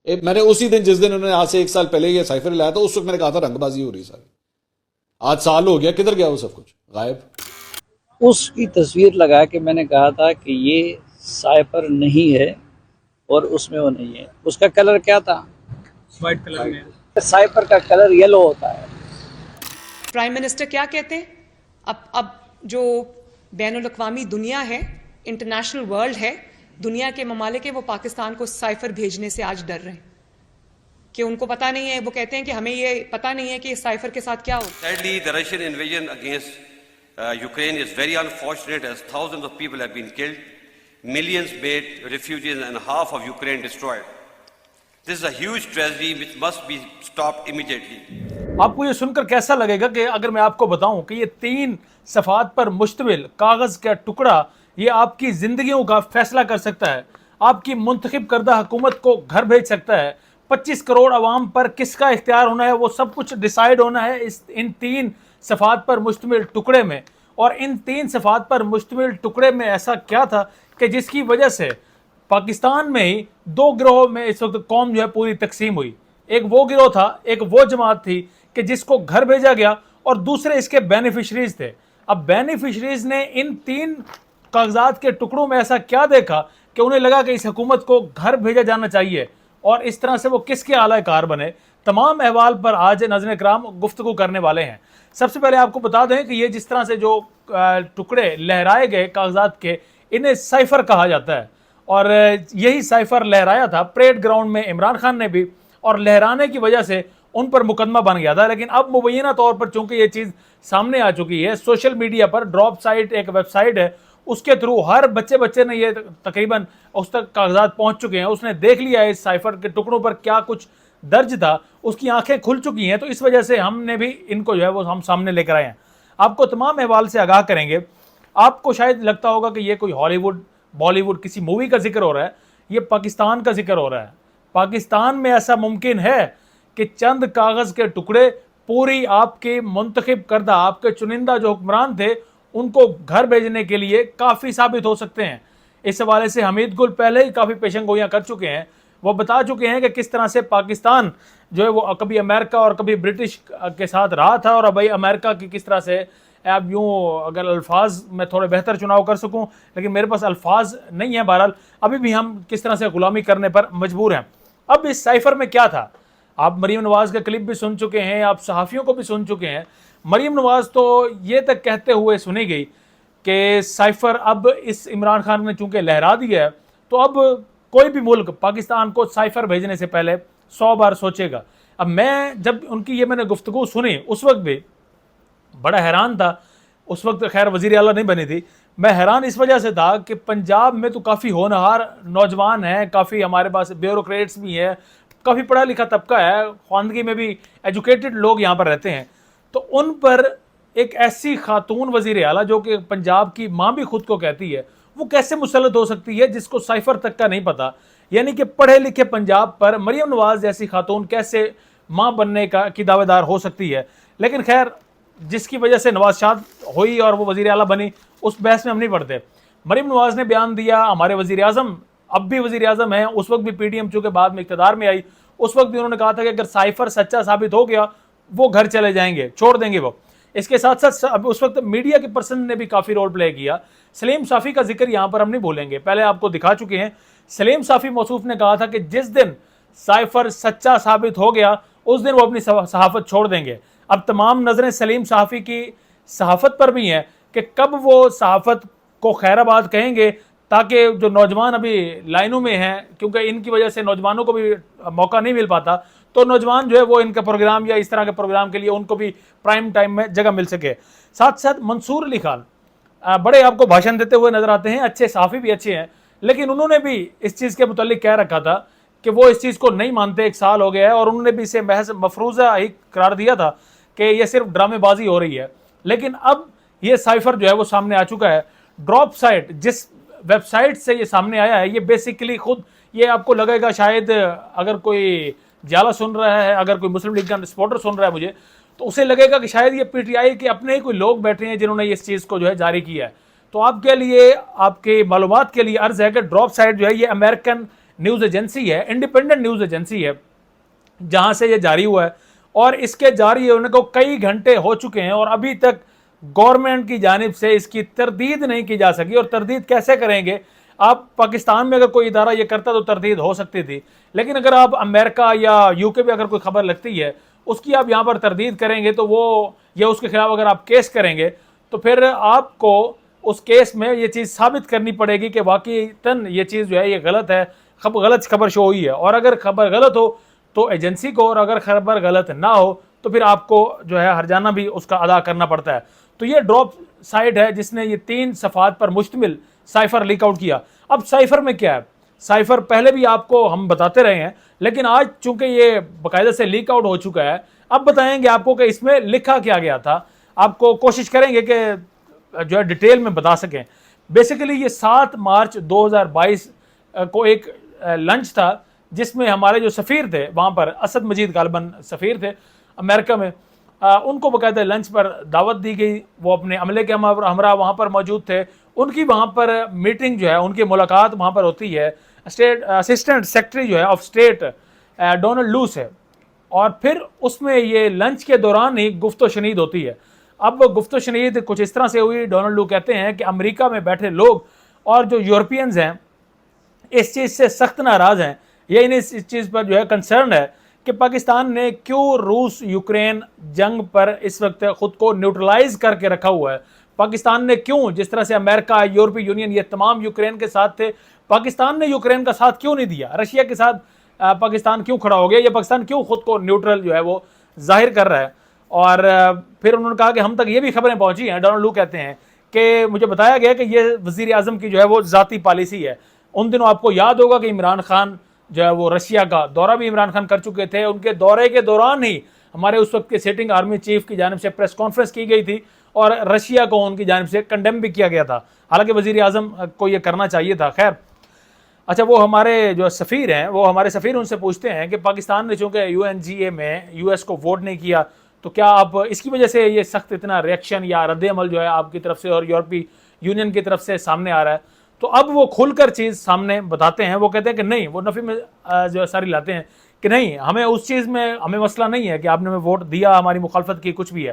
میں نے اسی دن جس دن انہوں نے آج سے 1 سال پہلے یہ سائفر لایا تھا اس وقت میں نے کہا تھا رنگ بازی ہو رہی ساری. آج سال ہو گیا, کدھر گیا وہ سب کچھ؟ غائب. اس کی تصویر لگا کے میں نے کہا تھا کہ یہ سائفر نہیں ہے اور اس میں وہ نہیں ہے. اس کا کلر کیا تھا؟ وائٹ کلر میں. سائفر کا کلر یلو ہوتا ہے. پرائم منسٹر کیا کہتے ہیں؟ اب جو بین الاقوامی دنیا ہے, انٹرنیشنل ورلڈ ہے, دنیا کے ممالک ہیں, وہ پاکستان کو سائفر بھیجنے سے آج ڈر رہے ہیں کہ ان کو پتہ نہیں ہے. وہ کہتے ہیں کہ ہمیں یہ پتہ نہیں ہے کہ اس سائفر کے ساتھ کیا ہو. Sadly, the Russian invasion against Ukraine is very unfortunate as thousands of people have been killed, millions made refugees and half of Ukraine destroyed. This is a huge tragedy which must be stopped immediately. آپ کو یہ سن کر کیسا لگے گا کہ اگر میں آپ کو بتاؤں کہ یہ 3 صفحات پر مشتمل کاغذ کا ٹکڑا یہ آپ کی زندگیوں کا فیصلہ کر سکتا ہے, آپ کی منتخب کردہ حکومت کو گھر بھیج سکتا ہے, 25 کروڑ عوام پر کس کا اختیار ہونا ہے وہ سب کچھ ڈیسائیڈ ہونا ہے ان 3 صفحات پر مشتمل ٹکڑے میں. اور ان 3 صفحات پر مشتمل ٹکڑے میں ایسا کیا تھا کہ جس کی وجہ سے پاکستان میں ہی 2 گروہوں میں اس وقت قوم جو ہے پوری تقسیم ہوئی. ایک وہ گروہ تھا, ایک وہ جماعت تھی کہ جس کو گھر بھیجا گیا, اور دوسرے اس کے بینیفیشریز تھے. اب بینیفیشریز نے ان 3 کاغذات کے ٹکڑوں میں ایسا کیا دیکھا کہ انہیں لگا کہ اس حکومت کو گھر بھیجا جانا چاہیے, اور اس طرح سے وہ کس کے اعلی کار بنے. تمام احوال پر آج ناظرین کرام گفتگو کرنے والے ہیں. سب سے پہلے آپ کو بتا دیں کہ یہ جس طرح سے جو ٹکڑے لہرائے گئے کاغذات کے, انہیں سائفر کہا جاتا ہے, اور یہی سائفر لہرایا تھا پریڈ گراؤنڈ میں عمران خان نے بھی, اور لہرانے کی وجہ سے ان پر مقدمہ بن گیا تھا. لیکن اب مبینہ طور پر چونکہ یہ چیز سامنے آ چکی ہے, سوشل میڈیا پر ڈراپ سائٹ ایک ویب سائٹ ہے, اس کے تھرو ہر بچے نے یہ تقریباً اس تک کاغذات پہنچ چکے ہیں, اس نے دیکھ لیا ہے اس سائفر کے ٹکڑوں پر کیا کچھ درج تھا, اس کی آنکھیں کھل چکی ہیں. تو اس وجہ سے ہم نے بھی ان کو جو ہے وہ ہم سامنے لے کر آئے ہیں, آپ کو تمام احوال سے آگاہ کریں گے. آپ کو شاید لگتا ہوگا کہ یہ کوئی ہالی ووڈ بالی ووڈ کسی مووی کا ذکر ہو رہا ہے, یہ پاکستان کا ذکر ہو رہا ہے. پاکستان میں ایسا ممکن ہے کہ چند کاغذ کے ٹکڑے پوری آپ کے منتخب کردہ آپ کے چنندہ جو حکمران تھے ان کو گھر بھیجنے کے لیے کافی ثابت ہو سکتے ہیں. اس حوالے سے حمید گل پہلے ہی کافی پیشن گوئیاں کر چکے ہیں, وہ بتا چکے ہیں کہ کس طرح سے پاکستان جو ہے وہ کبھی امریکہ اور کبھی برٹش کے ساتھ رہا تھا, اور ابھی امریکہ کی کس طرح سے, اب یوں اگر الفاظ میں تھوڑے بہتر چناؤ کر سکوں لیکن میرے پاس الفاظ نہیں ہیں, بہرحال ابھی بھی ہم کس طرح سے غلامی کرنے پر مجبور ہیں. اب اس سائفر میں کیا تھا, آپ مریم نواز کا کلپ بھی سن چکے ہیں, آپ صحافیوں کو بھی سن چکے ہیں. مریم نواز تو یہ تک کہتے ہوئے سنی گئی کہ سائفر اب اس عمران خان نے چونکہ لہرا دیا ہے تو اب کوئی بھی ملک پاکستان کو سائفر بھیجنے سے پہلے 100 بار سوچے گا. اب میں جب ان کی یہ میں نے گفتگو سنی اس وقت بھی بڑا حیران تھا. اس وقت خیر وزیر اعلیٰ نہیں بنی تھی. میں حیران اس وجہ سے تھا کہ پنجاب میں تو کافی ہونہار نوجوان ہیں, کافی ہمارے پاس بیوروکریٹس بھی ہیں, کافی پڑھا لکھا طبقہ ہے, خواندگی میں بھی ایجوکیٹڈ لوگ یہاں پر رہتے ہیں. تو ان پر ایک ایسی خاتون وزیر اعلیٰ جو کہ پنجاب کی ماں بھی خود کو کہتی ہے, وہ کیسے مسلط ہو سکتی ہے جس کو سائفر تک کا نہیں پتا. یعنی کہ پڑھے لکھے پنجاب پر مریم نواز جیسی خاتون کیسے ماں بننے کی دعوے دار ہو سکتی ہے. لیکن خیر جس کی وجہ سے نواز شاد ہوئی اور وہ وزیر اعلیٰ بنی, اس بحث میں ہم نہیں پڑھتے. مریم نواز نے بیان دیا, ہمارے وزیر اعظم اب بھی وزیر اعظم ہیں, اس وقت بھی پی ٹی ایم چونکہ بعد میں اقتدار میں آئی, اس وقت بھی انہوں نے کہا تھا کہ اگر سائفر سچا ثابت ہو گیا وہ گھر چلے جائیں گے, چھوڑ دیں گے وہ. اس کے ساتھ ساتھ اس وقت میڈیا کے پرسن نے بھی کافی رول پلے کیا. سلیم صافی کا ذکر یہاں پر ہم نہیں بھولیں گے, پہلے آپ کو دکھا چکے ہیں. سلیم صافی موصوف نے کہا تھا کہ جس دن سائفر سچا ثابت ہو گیا اس دن وہ اپنی صحافت چھوڑ دیں گے. اب تمام نظریں سلیم صافی کی صحافت پر بھی ہیں کہ کب وہ صحافت کو خیر آباد کہیں گے, تاکہ جو نوجوان ابھی لائنوں میں ہیں, کیونکہ ان کی وجہ سے نوجوانوں کو بھی موقع نہیں مل پاتا, تو نوجوان جو ہے وہ ان کا پروگرام یا اس طرح کے پروگرام کے لیے ان کو بھی پرائم ٹائم میں جگہ مل سکے. ساتھ ساتھ منصور علی خان بڑے آپ کو بھاشن دیتے ہوئے نظر آتے ہیں, اچھے صحافی بھی اچھے ہیں, لیکن انہوں نے بھی اس چیز کے متعلق کہہ رکھا تھا کہ وہ اس چیز کو نہیں مانتے, 1 سال ہو گیا ہے, اور انہوں نے بھی اسے محض مفروضہ ہی قرار دیا تھا کہ یہ صرف ڈرامے بازی ہو رہی ہے. لیکن اب یہ سائفر جو ہے وہ سامنے آ چکا ہے. ڈراپ سائٹ جس ویب سائٹ سے یہ سامنے آیا ہے, یہ بیسیکلی خود یہ آپ کو لگے گا شاید اگر کوئی جالا سن رہا ہے, اگر کوئی مسلم لیگ کا سپورٹر سن رہا ہے مجھے, تو اسے لگے گا کہ شاید یہ پی ٹی آئی کے اپنے ہی کوئی لوگ بیٹھے ہیں جنہوں نے اس چیز کو جو ہے جاری کیا ہے. تو آپ کے لیے, آپ کے معلومات کے لیے عرض ہے کہ ڈراپ سائٹ جو ہے یہ امریکن نیوز ایجنسی ہے, انڈیپینڈنٹ نیوز ایجنسی ہے جہاں سے یہ جاری ہوا ہے, اور اس کے جاری ہونے کو کئی گھنٹے ہو چکے ہیں اور ابھی تک گورنمنٹ کی جانب سے اس کی تردید نہیں کی جا سکی. اور تردید کیسے کریں گے؟ آپ پاکستان میں اگر کوئی ادارہ یہ کرتا تو تردید ہو سکتی تھی, لیکن اگر آپ امریکہ یا یو کے میں اگر کوئی خبر لگتی ہے اس کی آپ یہاں پر تردید کریں گے تو وہ, یا اس کے خلاف اگر آپ کیس کریں گے تو پھر آپ کو اس کیس میں یہ چیز ثابت کرنی پڑے گی کہ واقعی یہ چیز جو ہے یہ غلط ہے, غلط خبر شو ہوئی ہے. اور اگر خبر غلط ہو تو ایجنسی کو, اور اگر خبر غلط نہ ہو تو پھر آپ کو جو ہے ہرجانہ بھی اس کا ادا کرنا پڑتا ہے. تو یہ ڈراپ سائٹ ہے جس نے یہ 3 صفحات پر مشتمل سائفر لیک آؤٹ کیا. اب سائفر میں کیا ہے؟ سائفر پہلے بھی آپ کو ہم بتاتے رہے ہیں, لیکن آج چونکہ یہ باقاعدہ سے لیک آؤٹ ہو چکا ہے, اب بتائیں گے آپ کو کہ اس میں لکھا کیا گیا تھا. آپ کو کوشش کریں گے کہ جو ہے ڈیٹیل میں بتا سکیں. بیسیکلی یہ 7 مارچ 2022 کو ایک لنچ تھا جس میں ہمارے جو سفیر تھے وہاں پر, اسد مجید غالباً سفیر تھے امریکہ میں, ان کو باقاعدہ لنچ پر دعوت دی گئی. وہ اپنے عملے کے ہمراہ وہاں پر موجود تھے. ان کی وہاں پر میٹنگ جو ہے, ان کی ملاقات وہاں پر ہوتی ہے اسسٹنٹ سیکرٹری جو ہے آف اسٹیٹ ڈونلڈ لو سے, اور پھر اس میں یہ لنچ کے دوران ہی گفت و شنید ہوتی ہے. اب گفت و شنید کچھ اس طرح سے ہوئی. ڈونلڈ لو کہتے ہیں کہ امریکہ میں بیٹھے لوگ اور جو یورپینز ہیں اس چیز سے سخت ناراض ہیں, یہ انہیں اس چیز پر جو ہے کنسرن ہے کہ پاکستان نے کیوں روس یوکرین جنگ پر اس وقت خود کو نیوٹرلائز کر کے رکھا ہوا ہے. پاکستان نے کیوں, جس طرح سے امریکہ, یورپی یونین یہ تمام یوکرین کے ساتھ تھے, پاکستان نے یوکرین کا ساتھ کیوں نہیں دیا؟ رشیا کے ساتھ پاکستان کیوں کھڑا ہو گیا؟ یا پاکستان کیوں خود کو نیوٹرل جو ہے وہ ظاہر کر رہا ہے؟ اور پھر انہوں نے کہا کہ ہم تک یہ بھی خبریں پہنچی ہیں, ڈونلڈ لو کہتے ہیں کہ مجھے بتایا گیا کہ یہ وزیر اعظم کی جو ہے وہ ذاتی پالیسی ہے. ان دنوں آپ کو یاد ہوگا کہ عمران خان جو ہے وہ رشیا کا دورہ بھی عمران خان کر چکے تھے. ان کے دورے کے دوران ہی ہمارے اس وقت کے سیٹنگ آرمی چیف کی جانب سے پریس کانفرنس کی گئی تھی اور رشیا کو ان کی جانب سے کنڈیم بھی کیا گیا تھا, حالانکہ وزیر اعظم کو یہ کرنا چاہیے تھا. خیر, اچھا, وہ ہمارے جو سفیر ہیں, وہ ہمارے سفیر ان سے پوچھتے ہیں کہ پاکستان نے چونکہ UNGA میں US کو ووٹ نہیں کیا تو کیا آپ اس کی وجہ سے یہ سخت اتنا ریئیکشن یا رد عمل جو ہے آپ کی طرف سے اور یورپی یونین کی طرف سے سامنے آ رہا ہے؟ تو اب وہ کھل کر چیز سامنے بتاتے ہیں. وہ کہتے ہیں کہ نہیں, وہ نفی میں جو ہے ساری لاتے ہیں کہ نہیں, ہمیں اس چیز میں ہمیں مسئلہ نہیں ہے کہ آپ نے ہمیں ووٹ دیا, ہماری مخالفت کی, کچھ بھی ہے.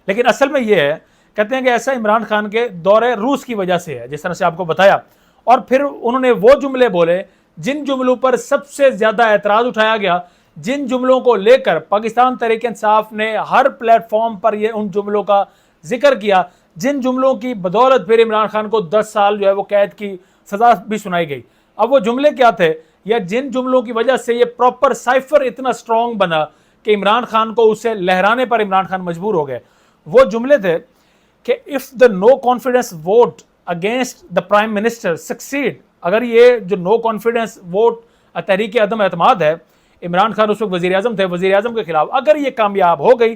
لیکن اصل میں یہ ہے, کہتے ہیں کہ ایسا عمران خان کے دورے روس کی وجہ سے ہے, جس طرح سے آپ کو بتایا. اور پھر انہوں نے وہ جملے بولے جن جملوں پر سب سے زیادہ اعتراض اٹھایا گیا, جن جملوں کو لے کر پاکستان تحریک انصاف نے ہر پلیٹ فارم پر یہ ان جملوں کا ذکر کیا, جن جملوں کی بدولت پھر عمران خان کو 10 سال جو ہے وہ قید کی سزا بھی سنائی گئی. اب وہ جملے کیا تھے, یا جن جملوں کی وجہ سے یہ پراپر سائفر اتنا سٹرونگ بنا کہ عمران خان کو اسے لہرانے پر عمران خان مجبور ہو گئے, وہ جملے تھے کہ if the no confidence vote against the prime minister succeed, اگر یہ جو no confidence vote تحریک عدم اعتماد ہے, عمران خان اس وقت وزیر اعظم تھے, وزیر اعظم کے خلاف اگر یہ کامیاب ہو گئی,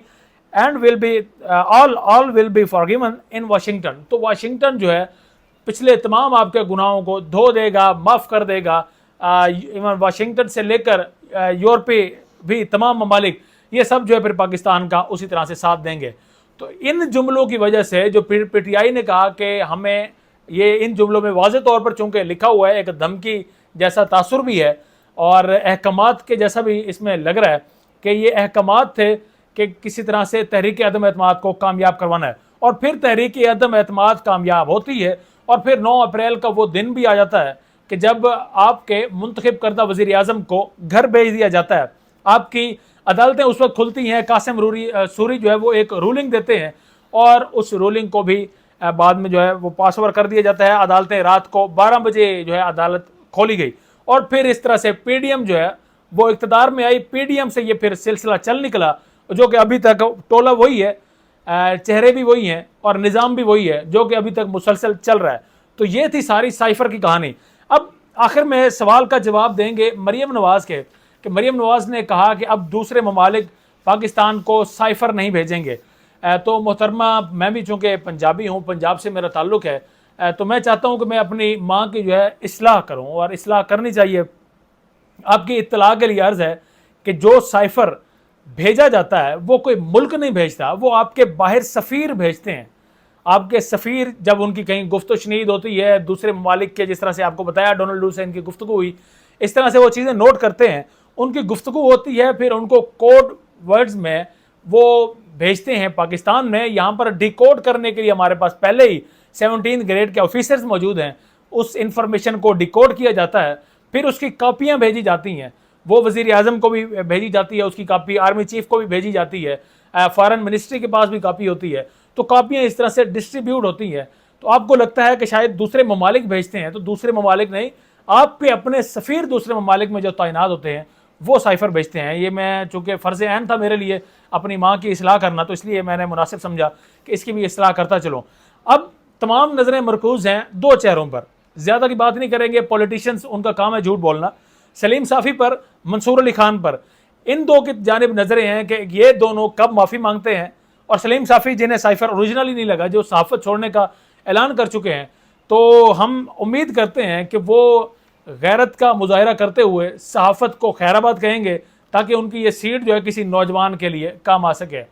and will be all will be forgiven in Washington, تو واشنگٹن جو ہے پچھلے تمام آپ کے گناہوں کو دھو دے گا, معاف کر دے گا. واشنگٹن سے لے کر یورپی بھی تمام ممالک یہ سب جو ہے پھر پاکستان کا اسی طرح سے ساتھ دیں گے. تو ان جملوں کی وجہ سے جو PTI نے کہا کہ ہمیں یہ ان جملوں میں واضح طور پر چونکہ لکھا ہوا ہے, ایک دھمکی جیسا تاثر بھی ہے اور احکامات کے جیسا بھی اس میں لگ رہا ہے کہ یہ احکامات تھے کہ کسی طرح سے تحریک عدم اعتماد کو کامیاب کروانا ہے. اور پھر تحریک عدم اعتماد کامیاب ہوتی ہے اور پھر 9 اپریل کا وہ دن بھی آ جاتا ہے کہ جب آپ کے منتخب کردہ وزیر اعظم کو گھر بھیج دیا جاتا ہے. آپ کی عدالتیں اس وقت کھلتی ہیں, قاسم سوری جو ہے وہ ایک رولنگ دیتے ہیں اور اس رولنگ کو بھی بعد میں جو ہے وہ پاس اوور کر دیا جاتا ہے. عدالتیں رات کو 12 بجے جو ہے عدالت کھولی گئی اور پھر اس طرح سے PDM جو ہے وہ اقتدار میں آئی. PDM سے یہ پھر سلسلہ چل نکلا جو کہ ابھی تک ٹولہ وہی ہے, چہرے بھی وہی ہیں اور نظام بھی وہی ہے جو کہ ابھی تک مسلسل چل رہا ہے. تو یہ تھی ساری سائفر کی کہانی. اب آخر میں سوال کا جواب دیں گے مریم نواز کے, کہ مریم نواز نے کہا کہ اب دوسرے ممالک پاکستان کو سائفر نہیں بھیجیں گے. تو محترمہ, میں بھی چونکہ پنجابی ہوں, پنجاب سے میرا تعلق ہے, تو میں چاہتا ہوں کہ میں اپنی ماں کی جو ہے اصلاح کروں, اور اصلاح کرنی چاہیے. آپ کی اطلاع کے لیے عرض ہے کہ جو سائفر بھیجا جاتا ہے وہ کوئی ملک نہیں بھیجتا, وہ آپ کے باہر سفیر بھیجتے ہیں. آپ کے سفیر جب ان کی کہیں گفت و شنید ہوتی ہے دوسرے ممالک کے، جس طرح سے آپ کو بتایا ڈونلڈ سے ان کی گفتگو ہوئی، اس طرح سے وہ چیزیں نوٹ کرتے ہیں، ان کی گفتگو ہوتی ہے، پھر ان کو کوڈ ورڈز میں وہ بھیجتے ہیں پاکستان میں. یہاں پر ڈیکوڈ کرنے کے لیے ہمارے پاس پہلے ہی 17 گریڈ کے آفیسرز موجود ہیں. اس انفارمیشن کو ڈیکوڈ کیا جاتا ہے، پھر اس کی کاپیاں بھیجی جاتی ہیں. وہ وزیر اعظم کو بھی بھیجی جاتی ہے، اس کی کاپی آرمی چیف کو بھی بھیجی جاتی ہے، فارن منسٹری کے پاس بھی کاپی ہوتی ہے. تو کاپیاں اس طرح سے ڈسٹریبیوٹ ہوتی ہیں. تو آپ کو لگتا ہے کہ شاید دوسرے ممالک بھیجتے ہیں، تو دوسرے ممالک نہیں، آپ کے اپنے سفیر دوسرے ممالک میں جو تعینات ہوتے ہیں وہ سائفر بھیجتے ہیں. یہ میں چونکہ فرض عین تھا میرے لیے اپنی ماں کی اصلاح کرنا، تو اس لیے میں نے مناسب سمجھا کہ اس کی بھی اصلاح کرتا چلوں. اب تمام نظریں مرکوز ہیں دو چہروں پر، زیادہ کی بات نہیں کریں گے. پولیٹیشنز ان کا کام ہے جھوٹ بولنا. سلیم صافی پر، منصور علی خان پر، ان دو کی جانب نظریں ہیں کہ یہ دونوں کب معافی مانگتے ہیں. اور سلیم صافی جنہیں سائفر اوریجنل ہی نہیں لگا، جو صحافت چھوڑنے کا اعلان کر چکے ہیں، تو ہم امید کرتے ہیں کہ وہ غیرت کا مظاہرہ کرتے ہوئے صحافت کو خیر آباد کہیں گے، تاکہ ان کی یہ سیٹ جو ہے کسی نوجوان کے لیے کام آ سکے.